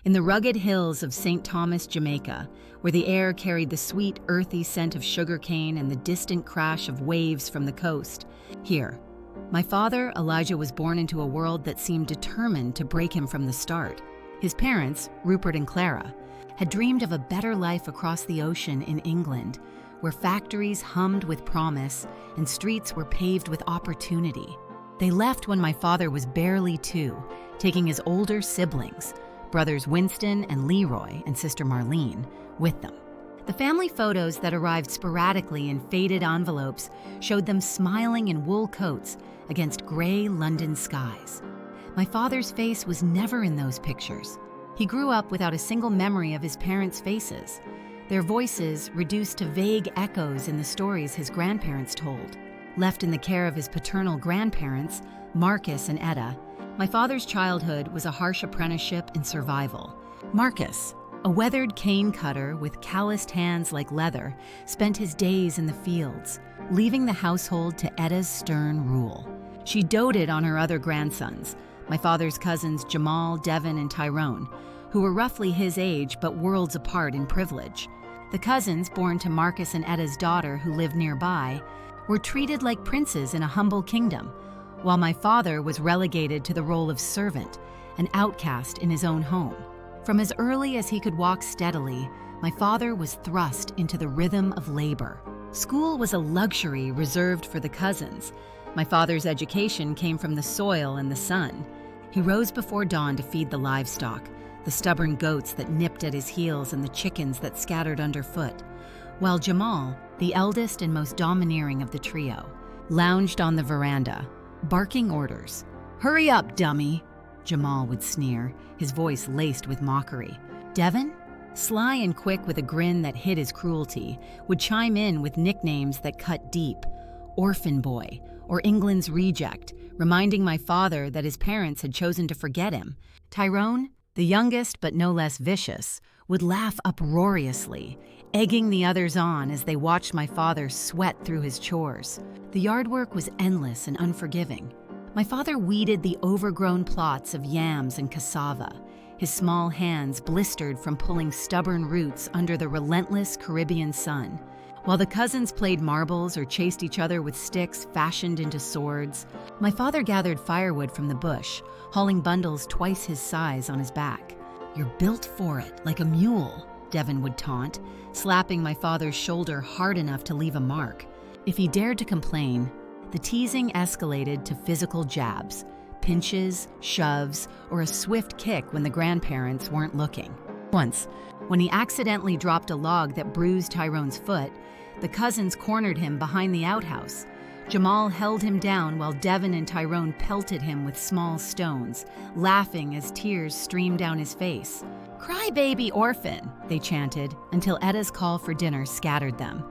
In the rugged hills of St. Thomas, Jamaica, where the air carried the sweet, earthy scent of sugarcane and the distant crash of waves from the coast, here, my father, Elijah, was born into a world that seemed determined to break him from the start. His parents, Rupert and Clara, had dreamed of a better life across the ocean in England, where factories hummed with promise and streets were paved with opportunity. They left when my father was barely 2, taking his older siblings, brothers Winston and Leroy and sister Marlene, with them. The family photos that arrived sporadically in faded envelopes showed them smiling in wool coats against gray London skies. My father's face was never in those pictures. He grew up without a single memory of his parents' faces, their voices reduced to vague echoes in the stories his grandparents told. Left in the care of his paternal grandparents, Marcus and Etta, my father's childhood was a harsh apprenticeship in survival. Marcus, a weathered cane cutter with calloused hands like leather, spent his days in the fields, leaving the household to Etta's stern rule. She doted on her other grandsons, my father's cousins Jamal, Devin, and Tyrone, who were roughly his age but worlds apart in privilege. The cousins, born to Marcus and Etta's daughter who lived nearby, were treated like princes in a humble kingdom, while my father was relegated to the role of servant, an outcast in his own home. From as early as he could walk steadily, my father was thrust into the rhythm of labor. School was a luxury reserved for the cousins. My father's education came from the soil and the sun. He rose before dawn to feed the livestock, the stubborn goats that nipped at his heels and the chickens that scattered underfoot, while Jamal, the eldest and most domineering of the trio, lounged on the veranda, barking orders. "Hurry up, dummy," Jamal would sneer, his voice laced with mockery. Devin, sly and quick with a grin that hid his cruelty, would chime in with nicknames that cut deep: Orphan Boy or England's Reject, reminding my father that his parents had chosen to forget him. Tyrone, the youngest but no less vicious, would laugh uproariously, egging the others on as they watched my father sweat through his chores. The yard work was endless and unforgiving. My father weeded the overgrown plots of yams and cassava, his small hands blistered from pulling stubborn roots under the relentless Caribbean sun. While the cousins played marbles or chased each other with sticks fashioned into swords, my father gathered firewood from the bush, hauling bundles twice his size on his back. "You're built for it, like a mule," Devin would taunt, slapping my father's shoulder hard enough to leave a mark. If he dared to complain, the teasing escalated to physical jabs, pinches, shoves, or a swift kick when the grandparents weren't looking. Once, when he accidentally dropped a log that bruised Tyrone's foot, the cousins cornered him behind the outhouse. Jamal held him down while Devin and Tyrone pelted him with small stones, laughing as tears streamed down his face. "Cry baby orphan," they chanted, until Etta's call for dinner scattered them.